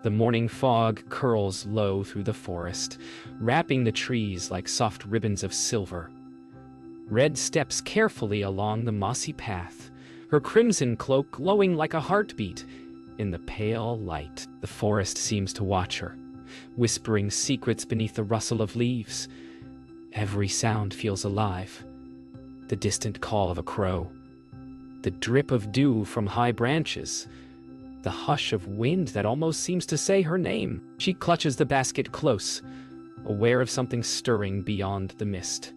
The morning fog curls low through the forest, wrapping the trees like soft ribbons of silver. Red steps carefully along the mossy path, her crimson cloak glowing like a heartbeat. In the pale light, the forest seems to watch her, whispering secrets beneath the rustle of leaves. Every sound feels alive. The distant call of a crow, the drip of dew from high branches, the hush of wind that almost seems to say her name. She clutches the basket close, aware of something stirring beyond the mist.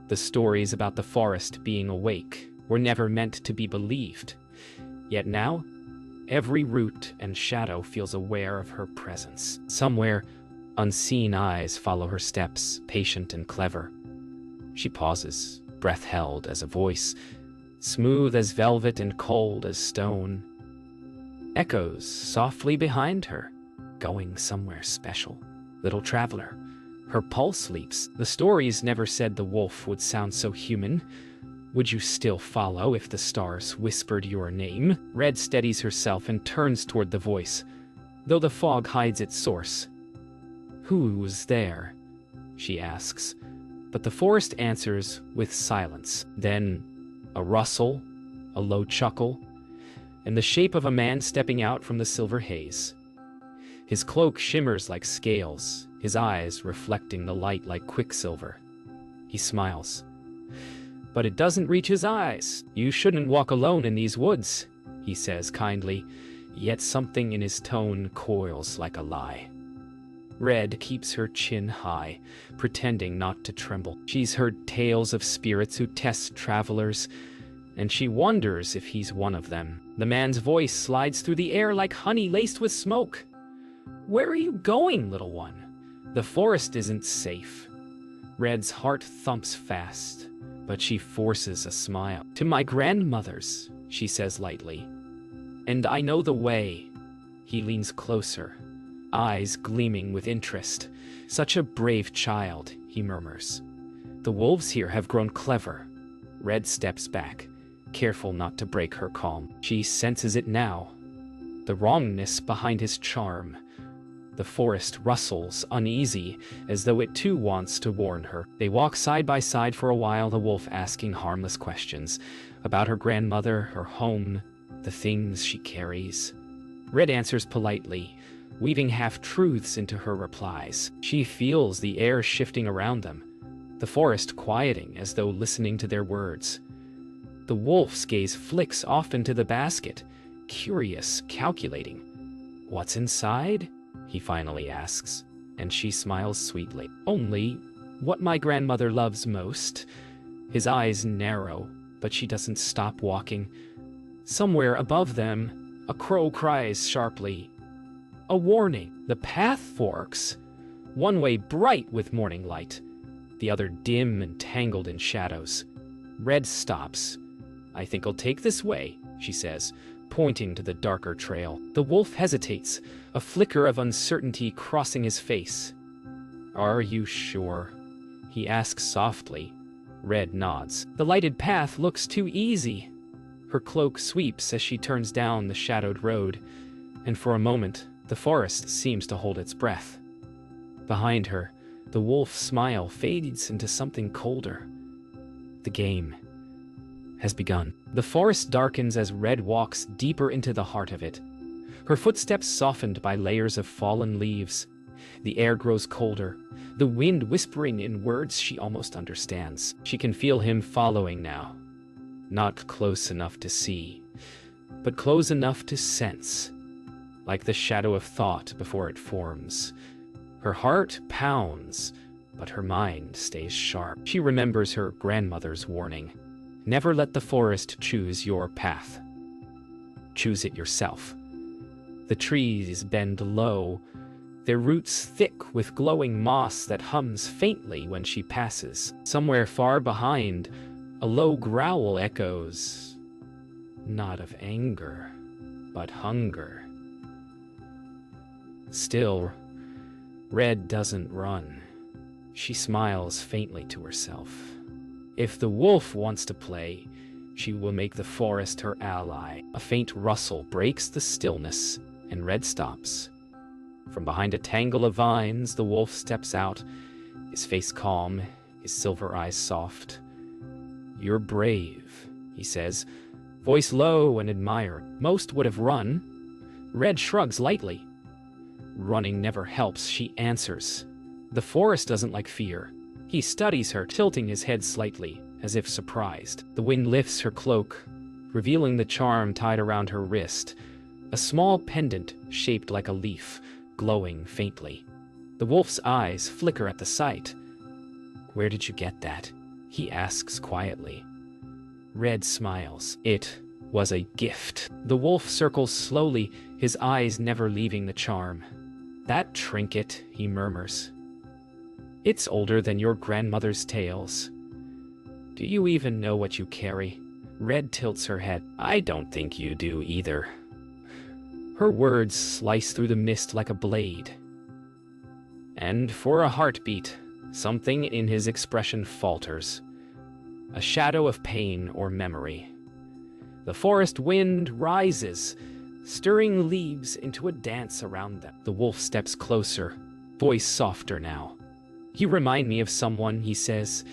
The stories about the forest being awake were never meant to be believed. Yet now, every root and shadow feels aware of her presence. Somewhere, unseen eyes follow her steps, patient and clever. She pauses, breath held as a voice, smooth as velvet and cold as stone, echoes softly behind her, going somewhere special. Little traveler, her pulse leaps. The stories never said the wolf would sound so human. Would you still follow if the stars whispered your name? Red steadies herself and turns toward the voice, though the fog hides its source. Who was there? She asks, but the forest answers with silence. Then a rustle, a low chuckle, and the shape of a man stepping out from the silver haze. His cloak shimmers like scales, his eyes reflecting the light like quicksilver. He smiles, but it doesn't reach his eyes. You shouldn't walk alone in these woods, he says kindly, yet something in his tone coils like a lie. Red keeps her chin high, pretending not to tremble. She's heard tales of spirits who test travelers, and she wonders if he's one of them. The man's voice slides through the air like honey laced with smoke. Where are you going, little one? The forest isn't safe. Red's heart thumps fast, but she forces a smile. To my grandmother's, she says lightly. And I know the way. He leans closer, eyes gleaming with interest. Such a brave child, he murmurs. The wolves here have grown clever. Red steps back, careful not to break her calm. She senses it now, the wrongness behind his charm. The forest rustles, uneasy, as though it too wants to warn her. They walk side by side for a while, the wolf asking harmless questions about her grandmother, her home, the things she carries. Red answers politely, weaving half-truths into her replies. She feels the air shifting around them, the forest quieting as though listening to their words. The wolf's gaze flicks off into the basket, curious, calculating. What's inside? He finally asks, and she smiles sweetly. Only what my grandmother loves most. His eyes narrow, but she doesn't stop walking. Somewhere above them, a crow cries sharply. A warning. The path forks. One way bright with morning light, the other dim and tangled in shadows. Red stops. I think I'll take this way, she says, pointing to the darker trail. The wolf hesitates, a flicker of uncertainty crossing his face. Are you sure? He asks softly. Red nods. The lighted path looks too easy. Her cloak sweeps as she turns down the shadowed road, and for a moment, the forest seems to hold its breath. Behind her, the wolf's smile fades into something colder. The game has begun. The forest darkens as Red walks deeper into the heart of it. Her footsteps softened by layers of fallen leaves. The air grows colder, the wind whispering in words she almost understands. She can feel him following now. Not close enough to see, but close enough to sense, like the shadow of thought before it forms. Her heart pounds, but her mind stays sharp. She remembers her grandmother's warning. Never let the forest choose your path. Choose it yourself. The trees bend low, their roots thick with glowing moss that hums faintly when she passes. Somewhere far behind, a low growl echoes, not of anger, but hunger. Still, Red doesn't run. She smiles faintly to herself. If the wolf wants to play, she will make the forest her ally. A faint rustle breaks the stillness, and Red stops, From behind a tangle of vines, the wolf steps out, his face calm, his silver eyes soft. "You're brave," he says, voice low and admired. "Most would have run." Red shrugs lightly. "Running never helps," she answers. The forest doesn't like fear. He studies her, tilting his head slightly, as if surprised. The wind lifts her cloak, revealing the charm tied around her wrist, a small pendant shaped like a leaf, glowing faintly. The wolf's eyes flicker at the sight. "Where did you get that?" he asks quietly. Red smiles. "It was a gift." The wolf circles slowly, his eyes never leaving the charm. "That trinket," he murmurs. "It's older than your grandmother's tales. Do you even know what you carry?" Red tilts her head. "I don't think you do either." Her words slice through the mist like a blade. And for a heartbeat, something in his expression falters. A shadow of pain or memory. The forest wind rises, stirring leaves into a dance around them. The wolf steps closer, voice softer now. "You remind me of someone," he says.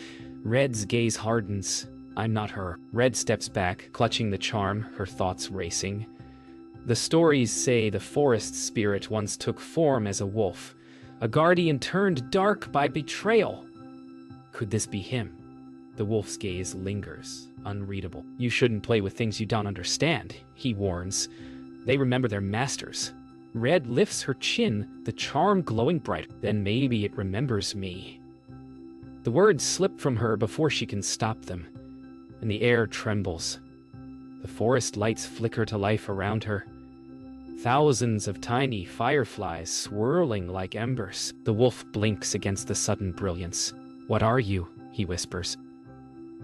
Red's gaze hardens. "I'm not her." Red steps back, clutching the charm, her thoughts racing. The stories say the forest spirit once took form as a wolf, a guardian turned dark by betrayal. Could this be him? The wolf's gaze lingers, unreadable. "You shouldn't play with things you don't understand," he warns. "They remember their masters." Red lifts her chin, the charm glowing bright. "Then maybe it remembers me." The words slip from her before she can stop them, and the air trembles. The forest lights flicker to life around her. Thousands of tiny fireflies swirling like embers. The wolf blinks against the sudden brilliance. "What are you?" he whispers.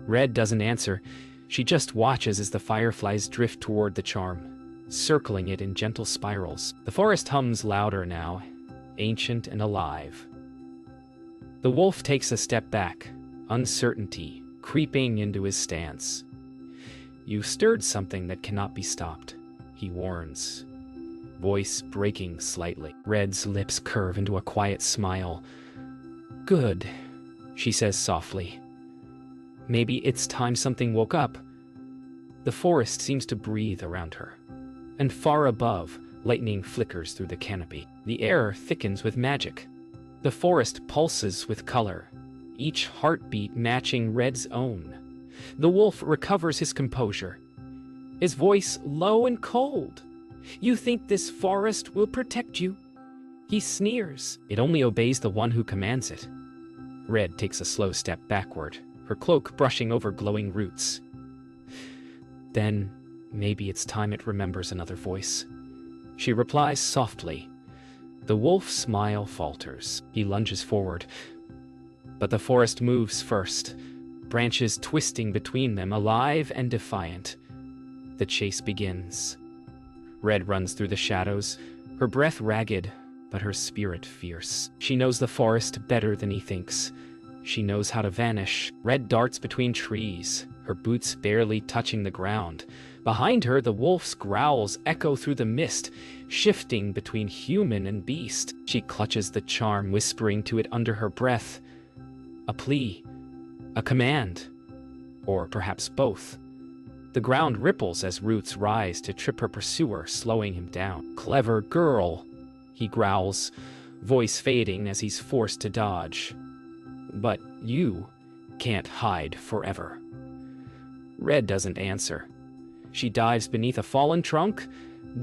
Red doesn't answer. She just watches as the fireflies drift toward the charm, circling it in gentle spirals. The forest hums louder now, ancient and alive. The wolf takes a step back, uncertainty creeping into his stance. "You've stirred something that cannot be stopped," he warns, voice breaking slightly. Red's lips curve into a quiet smile. "Good," she says softly. "Maybe it's time something woke up." The forest seems to breathe around her, and far above, lightning flickers through the canopy. The air thickens with magic. The forest pulses with color, each heartbeat matching Red's own. The wolf recovers his composure, his voice low and cold. "You think this forest will protect you?" He sneers. "It only obeys the one who commands it." Red takes a slow step backward, her cloak brushing over glowing roots. "Then maybe it's time it remembers," another voice. She replies softly. The wolf's smile falters. He lunges forward, but the forest moves first, branches twisting between them, alive and defiant. The chase begins. Red runs through the shadows, her breath ragged, but her spirit fierce. She knows the forest better than he thinks. She knows how to vanish. Red darts between trees, her boots barely touching the ground. Behind her, the wolf's growls echo through the mist, shifting between human and beast. She clutches the charm, whispering to it under her breath. A plea, a command, or perhaps both. The ground ripples as roots rise to trip her pursuer, slowing him down. "Clever girl," he growls, voice fading as he's forced to dodge. "But you can't hide forever." Red doesn't answer. She dives beneath a fallen trunk,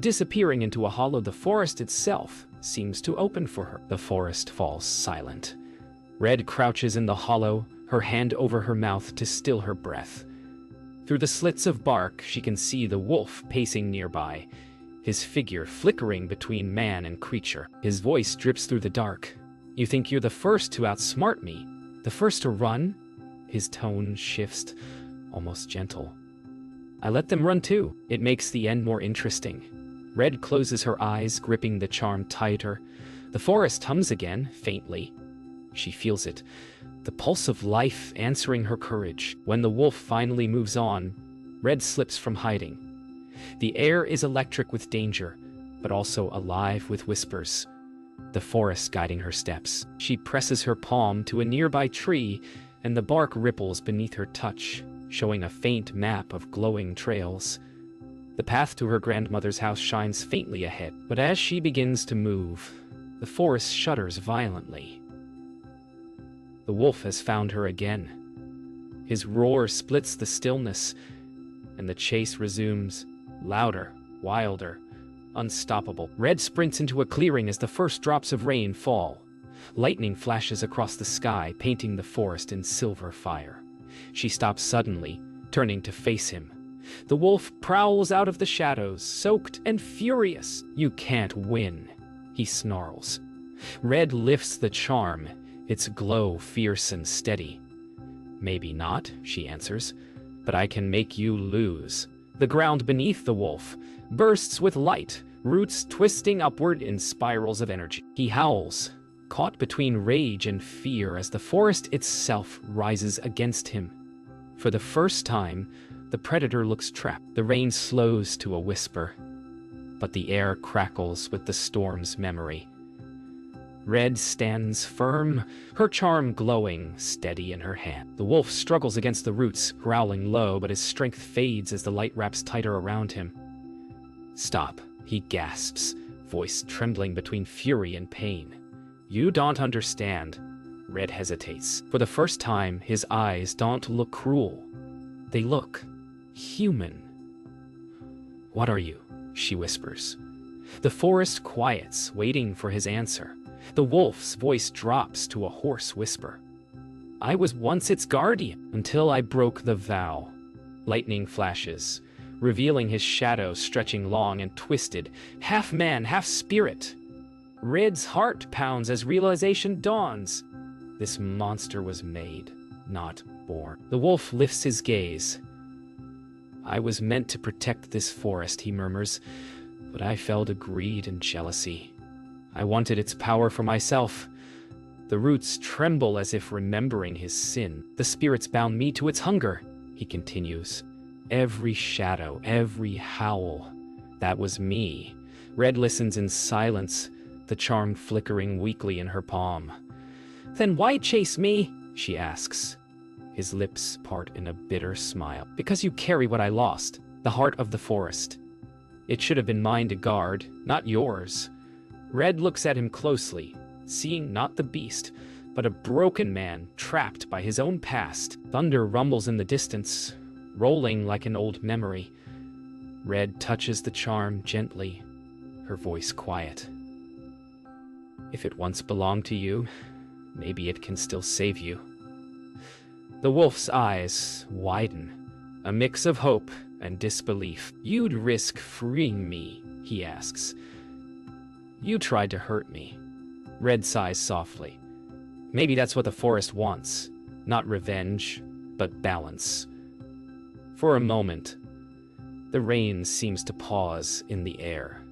disappearing into a hollow. The forest itself seems to open for her. The forest falls silent. Red crouches in the hollow, her hand over her mouth to still her breath. Through the slits of bark, she can see the wolf pacing nearby, his figure flickering between man and creature. His voice drips through the dark. "You think you're the first to outsmart me? The first to run?" His tone shifts, almost gentle. "I let them run too. It makes the end more interesting." Red closes her eyes, gripping the charm tighter. The forest hums again, faintly. She feels it, the pulse of life answering her courage. When the wolf finally moves on, Red slips from hiding. The air is electric with danger, but also alive with whispers. the forest guiding her steps. She presses her palm to a nearby tree, and the bark ripples beneath her touch, showing a faint map of glowing trails. The path to her grandmother's house shines faintly ahead, but as she begins to move, the forest shudders violently. The wolf has found her again. His roar splits the stillness, and the chase resumes, louder, wilder, unstoppable. Red sprints into a clearing as the first drops of rain fall. Lightning flashes across the sky, painting the forest in silver fire. She stops suddenly, turning to face him. The wolf prowls out of the shadows, soaked and furious. "You can't win," he snarls. Red lifts the charm, its glow fierce and steady. "Maybe not," she answers, "but I can make you lose." The ground beneath the wolf bursts with light, roots twisting upward in spirals of energy. He howls, caught between rage and fear as the forest itself rises against him. For the first time, the predator looks trapped. The rain slows to a whisper, but the air crackles with the storm's memory. Red stands firm, her charm glowing, steady in her hand. The wolf struggles against the roots, growling low, but his strength fades as the light wraps tighter around him. "Stop," he gasps, voice trembling between fury and pain. "You don't understand." Red hesitates. For the first time, his eyes don't look cruel. They look human. "What are you?" she whispers. The forest quiets, waiting for his answer. The wolf's voice drops to a hoarse whisper. "I was once its guardian, until I broke the vow." Lightning flashes, revealing his shadow stretching long and twisted, half man, half spirit. Red's heart pounds as realization dawns. This monster was made, not born. The wolf lifts his gaze. "I was meant to protect this forest," he murmurs, "but I fell to greed and jealousy. I wanted its power for myself." The roots tremble as if remembering his sin. "The spirits bound me to its hunger," he continues. "Every shadow, every howl, that was me." Red listens in silence, the charm flickering weakly in her palm. "Then why chase me?" she asks. His lips part in a bitter smile. "Because you carry what I lost, the heart of the forest. It should have been mine to guard, not yours." Red looks at him closely, seeing not the beast, but a broken man trapped by his own past. Thunder rumbles in the distance, rolling like an old memory. Red touches the charm gently, her voice quiet. "If it once belonged to you, maybe it can still save you." The wolf's eyes widen, a mix of hope and disbelief. "You'd risk freeing me?" he asks. "You tried to hurt me." Red sighs softly. "Maybe that's what the forest wants. Not revenge, but balance." For a moment, the rain seems to pause in the air,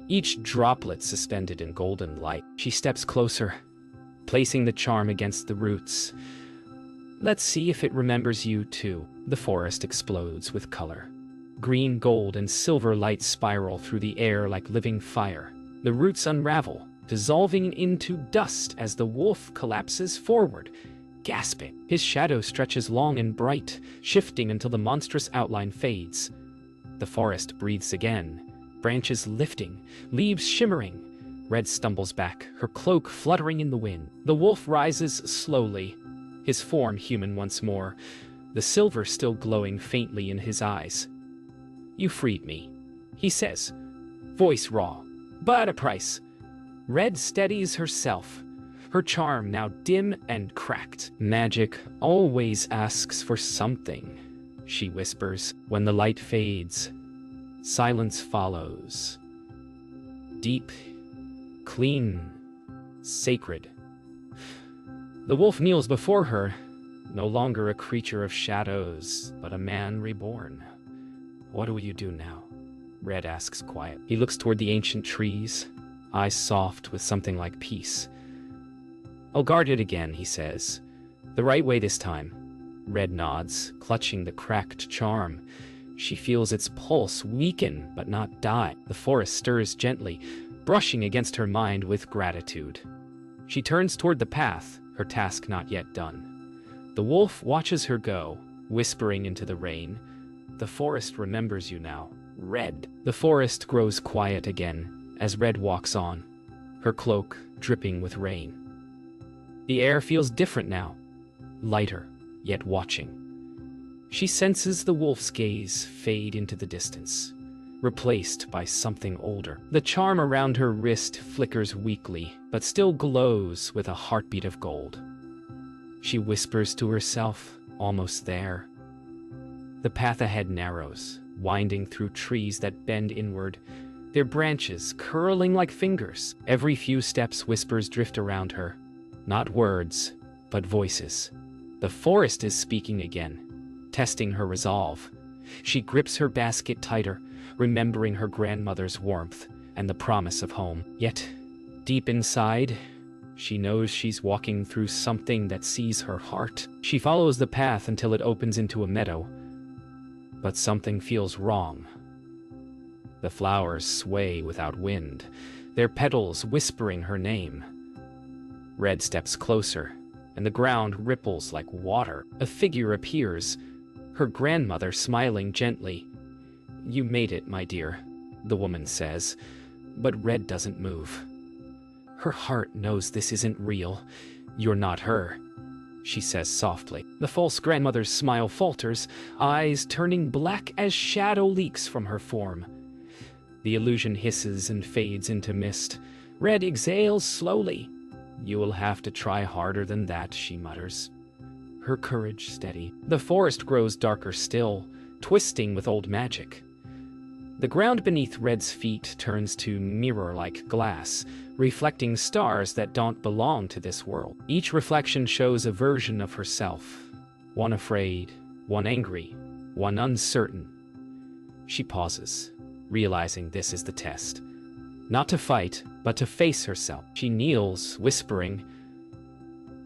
each droplet suspended in golden light. She steps closer, placing the charm against the roots. "Let's see if it remembers you too." The forest explodes with color. Green, gold, and silver lights spiral through the air like living fire. The roots unravel, dissolving into dust as the wolf collapses forward, gasping. His shadow stretches long and bright, shifting until the monstrous outline fades. The forest breathes again, branches lifting, leaves shimmering. Red stumbles back, her cloak fluttering in the wind. The wolf rises slowly, his form human once more, the silver still glowing faintly in his eyes. "You freed me," he says, voice raw, "but at a price." Red steadies herself, her charm now dim and cracked. "Magic always asks for something," she whispers. When the light fades, silence follows. Deep, clean, sacred. The wolf kneels before her, no longer a creature of shadows, but a man reborn. "What will you do now?" Red asks quiet. He looks toward the ancient trees, eyes soft with something like peace. "I'll guard it again," he says. "The right way this time." Red nods, clutching the cracked charm. She feels its pulse weaken but not die. The forest stirs gently, brushing against her mind with gratitude. She turns toward the path, her task not yet done. The wolf watches her go, whispering into the rain. The forest remembers you now, Red. The forest grows quiet again as Red walks on, her cloak dripping with rain. The air feels different now, lighter, yet watching. She senses the wolf's gaze fade into the distance, replaced by something older. The charm around her wrist flickers weakly, but still glows with a heartbeat of gold. She whispers to herself, almost there. The path ahead narrows, winding through trees that bend inward, their branches curling like fingers. Every few steps whispers drift around her, not words, but voices. The forest is speaking again, testing her resolve. She grips her basket tighter, remembering her grandmother's warmth and the promise of home. Yet, deep inside, she knows she's walking through something that sees her heart. She follows the path until it opens into a meadow, but something feels wrong. The flowers sway without wind, their petals whispering her name. Red steps closer, and the ground ripples like water. A figure appears, her grandmother smiling gently. "You made it, my dear," the woman says, but Red doesn't move. Her heart knows this isn't real. "You're not her," she says softly. The false grandmother's smile falters, eyes turning black as shadow leaks from her form. The illusion hisses and fades into mist. Red exhales slowly. "You will have to try harder than that," she mutters, her courage steady. The forest grows darker still, twisting with old magic. The ground beneath Red's feet turns to mirror-like glass, reflecting stars that don't belong to this world. Each reflection shows a version of herself, one afraid, one angry, one uncertain. She pauses, realizing this is the test. Not to fight, but to face herself. She kneels, whispering,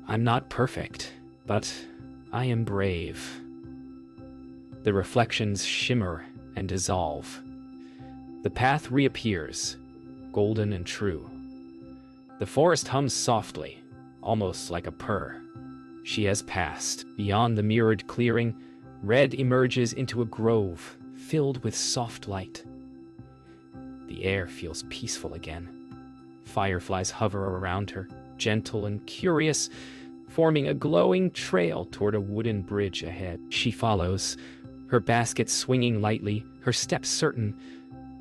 "I'm not perfect, but I am brave." The reflections shimmer and dissolve. The path reappears, golden and true. The forest hums softly, almost like a purr. She has passed. Beyond the mirrored clearing, Red emerges into a grove filled with soft light. The air feels peaceful again. Fireflies hover around her, gentle and curious, forming a glowing trail toward a wooden bridge ahead. She follows, her basket swinging lightly, her steps certain.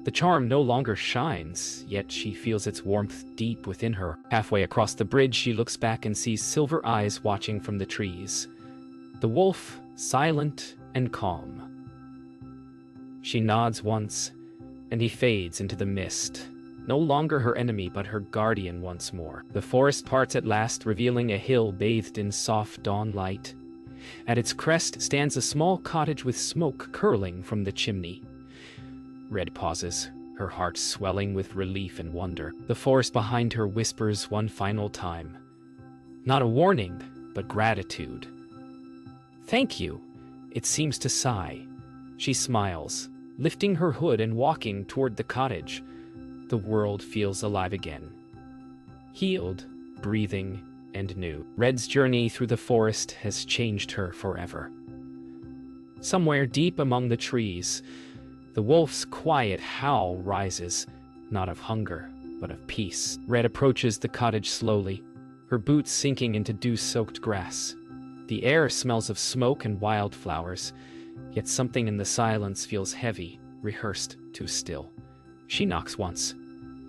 The charm no longer shines, yet she feels its warmth deep within her. Halfway across the bridge, she looks back and sees silver eyes watching from the trees. The wolf, silent and calm. She nods once, and he fades into the mist. No longer her enemy, but her guardian once more. The forest parts at last, revealing a hill bathed in soft dawn light. At its crest stands a small cottage with smoke curling from the chimney. Red pauses, her heart swelling with relief and wonder. The forest behind her whispers one final time. Not a warning, but gratitude. "Thank you," it seems to sigh. She smiles, lifting her hood and walking toward the cottage. The world feels alive again. Healed, breathing, and new. Red's journey through the forest has changed her forever. Somewhere deep among the trees, the wolf's quiet howl rises, not of hunger, but of peace. Red approaches the cottage slowly, her boots sinking into dew-soaked grass. The air smells of smoke and wildflowers, yet something in the silence feels heavy, rehearsed, too still. She knocks once.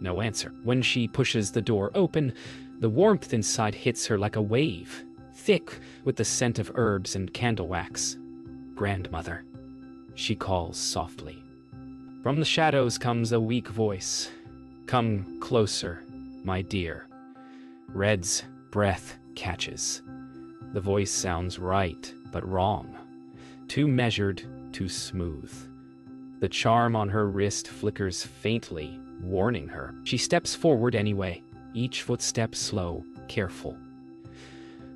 No answer. When she pushes the door open, the warmth inside hits her like a wave, thick with the scent of herbs and candle wax. "Grandmother," she calls softly. From the shadows comes a weak voice. "Come closer, my dear." Red's breath catches. The voice sounds right, but wrong. Too measured, too smooth. The charm on her wrist flickers faintly, warning her. She steps forward anyway, each footstep slow, careful.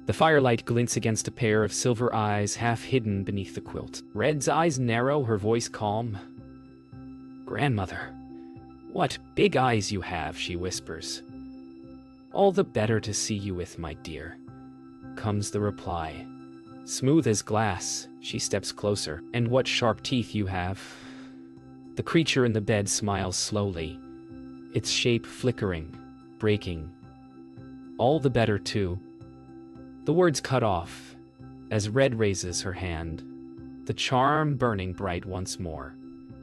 The firelight glints against a pair of silver eyes half hidden beneath the quilt. Red's eyes narrow, her voice calm. "Grandmother, "What big eyes you have," she whispers. "All the better to see you with, my dear," comes the reply. Smooth as glass, she steps closer. "And what sharp teeth you have." The creature in the bed smiles slowly, its shape flickering, breaking. "All the better, too." The words cut off as Red raises her hand, the charm burning bright once more.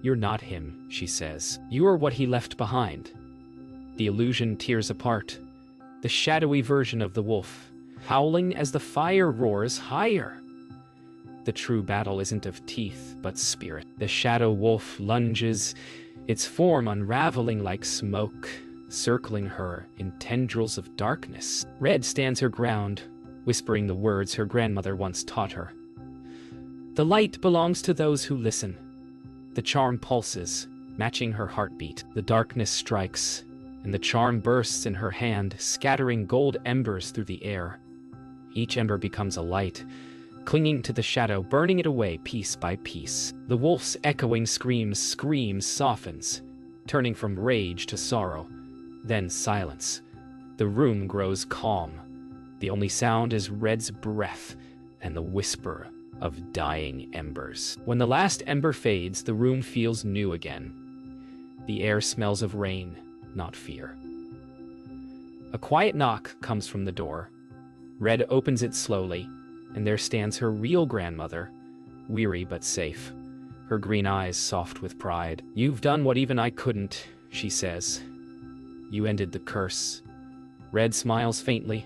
"You're not him," she says. "You are what he left behind." The illusion tears apart, the shadowy version of the wolf, howling as the fire roars higher. The true battle isn't of teeth, but spirit. The shadow wolf lunges, its form unraveling like smoke, circling her in tendrils of darkness. Red stands her ground, whispering the words her grandmother once taught her. "The light belongs to those who listen." The charm pulses, matching her heartbeat. The darkness strikes, and the charm bursts in her hand, scattering gold embers through the air. Each ember becomes a light, clinging to the shadow, burning it away piece by piece. The wolf's echoing screams softens, turning from rage to sorrow, then silence. The room grows calm. The only sound is Red's breath and the whisper of dying embers. When the last ember fades, the room feels new again. The air smells of rain, not fear. A quiet knock comes from the door. Red opens it slowly, and there stands her real grandmother, weary but safe, her green eyes soft with pride. "You've done what even I couldn't," she says. "You ended the curse." Red smiles faintly,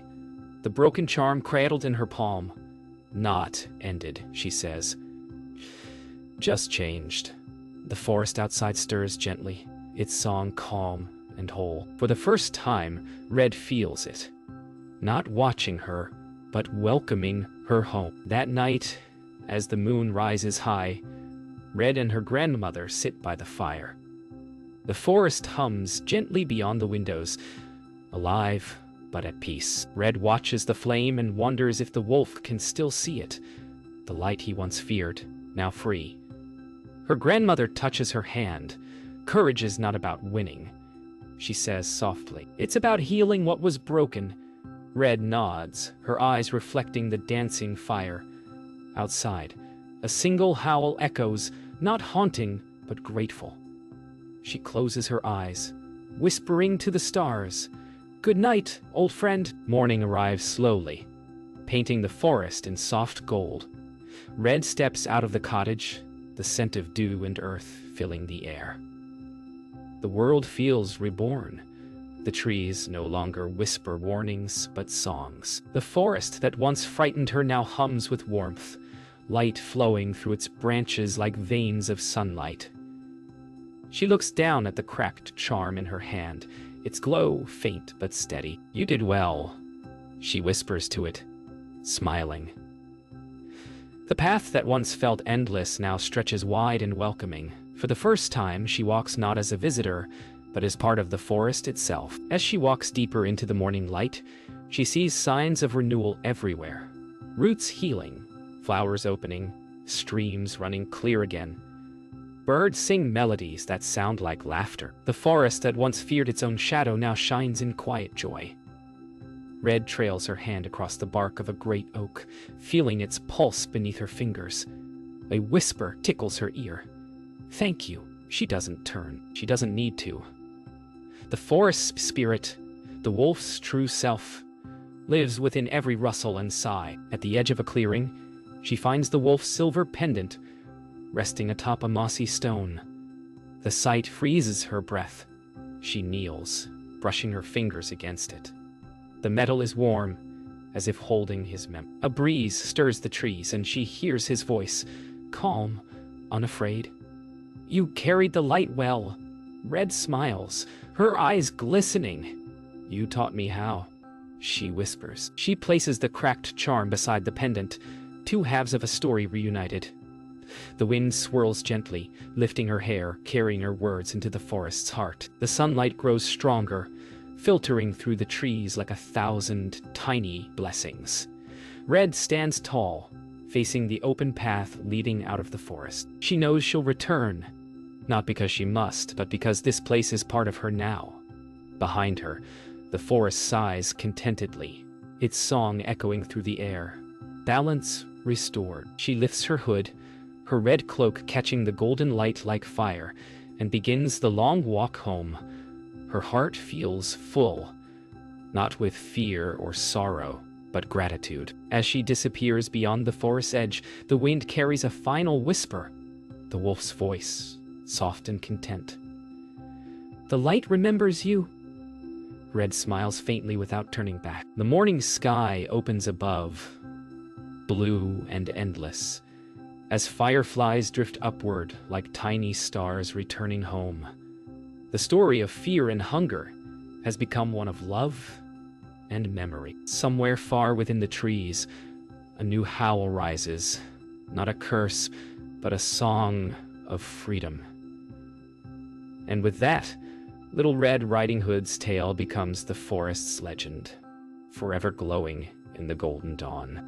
the broken charm cradled in her palm. "Not ended," she says. "Just changed." The forest outside stirs gently, its song calm and whole. For the first time, Red feels it. Not watching her, but welcoming her home. That night, as the moon rises high, Red and her grandmother sit by the fire. The forest hums gently beyond the windows, alive but at peace. Red watches the flame and wonders if the wolf can still see it, the light he once feared, now free. Her grandmother touches her hand. "Courage is not about winning," she says softly. "It's about healing what was broken." Red nods, her eyes reflecting the dancing fire. Outside, a single howl echoes, not haunting, but grateful. She closes her eyes, whispering to the stars, "Good night, old friend." Morning arrives slowly, painting the forest in soft gold. Red steps out of the cottage, the scent of dew and earth filling the air. The world feels reborn. The trees no longer whisper warnings, but songs. The forest that once frightened her now hums with warmth, light flowing through its branches like veins of sunlight. She looks down at the cracked charm in her hand, its glow faint but steady. "You did well," she whispers to it, smiling. The path that once felt endless now stretches wide and welcoming. For the first time, she walks not as a visitor, but as part of the forest itself. As she walks deeper into the morning light, she sees signs of renewal everywhere. Roots healing, flowers opening, streams running clear again. Birds sing melodies that sound like laughter. The forest that once feared its own shadow now shines in quiet joy. Red trails her hand across the bark of a great oak, feeling its pulse beneath her fingers. A whisper tickles her ear. "Thank you." She doesn't turn. She doesn't need to. The forest's spirit, the wolf's true self, lives within every rustle and sigh. At the edge of a clearing, she finds the wolf's silver pendant resting atop a mossy stone. The sight freezes her breath. She kneels, brushing her fingers against it. The metal is warm, as if holding his memory. A breeze stirs the trees, and she hears his voice, calm, unafraid. "You carried the light well." Red smiles, her eyes glistening. "You taught me how," she whispers. She places the cracked charm beside the pendant, two halves of a story reunited. The wind swirls gently, lifting her hair, carrying her words into the forest's heart. The sunlight grows stronger, filtering through the trees like 1,000 tiny blessings. Red stands tall, facing the open path leading out of the forest. She knows she'll return, Not because she must, but because this place is part of her now. Behind her, the forest sighs contentedly, its song echoing through the air. Balance restored. She lifts her hood, her red cloak catching the golden light like fire, and begins the long walk home. Her heart feels full, not with fear or sorrow, but gratitude. As she disappears beyond the forest's edge, the wind carries a final whisper, the wolf's voice, soft and content. "The light remembers you." Red smiles faintly without turning back. The morning sky opens above, blue and endless, as fireflies drift upward like tiny stars returning home. The story of fear and hunger has become one of love and memory. Somewhere far within the trees, a new howl rises, not a curse, but a song of freedom. And with that, Little Red Riding Hood's tale becomes the forest's legend, forever glowing in the golden dawn.